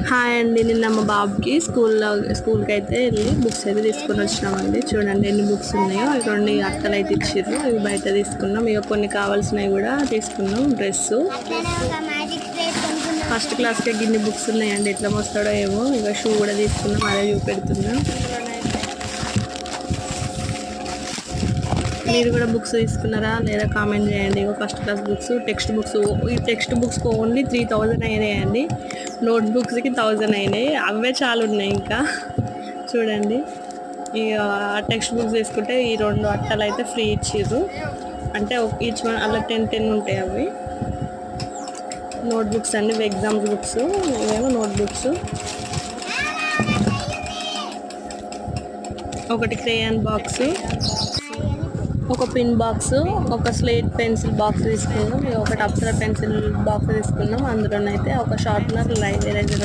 Hi అండి, నిన్న మా బాబుకి స్కూల్కి అయితే వెళ్ళి బుక్స్ అయితే తీసుకొని వచ్చినామండి. చూడండి ఎన్ని బుక్స్ ఉన్నాయో. రెండు అట్టలు అయితే ఇచ్చిర్రు, ఇవి బయట తీసుకున్నాం. ఇక కొన్ని కావాల్సినవి కూడా తీసుకున్నాం. డ్రెస్సు ఫస్ట్ క్లాస్కి గిన్ని బుక్స్ ఉన్నాయండి, ఎట్లా మోస్తాడో ఏమో. ఇక షూ కూడా తీసుకున్నాం, అదే చూపెడుతున్నాం. మీరు కూడా బుక్స్ తీసుకున్నారా లేదా కామెంట్ చేయండి. ఫస్ట్ క్లాస్ బుక్స్, ఈ టెక్స్ట్ బుక్స్ ఓన్లీ 3000 అయినాయండి. నోట్ బుక్స్కి 1000 అయినాయి. అవే చాలా ఉన్నాయి ఇంకా. చూడండి, ఇక టెక్స్ట్ బుక్స్ తీసుకుంటే ఈ 2 అట్టలు అయితే ఫ్రీ ఇచ్చిర్రు. అంటే ఈచ్ వన్ అలా 10 ఉంటాయి. అవి నోట్ బుక్స్ అండి, ఎగ్జామ్స్ బుక్స్. ఇవేమో నోట్ బుక్స్. ఒకటి క్రేయాన్ బాక్స్, ఒక పిన్ బాక్స్, ఒక స్లేట్ పెన్సిల్ బాక్స్ తీసుకున్నాం. ఒకటి అప్సరా పెన్సిల్ బాక్స్ తీసుకున్నాం. అందులోనైతే ఒక షార్ప్నర్, ఎరేజర్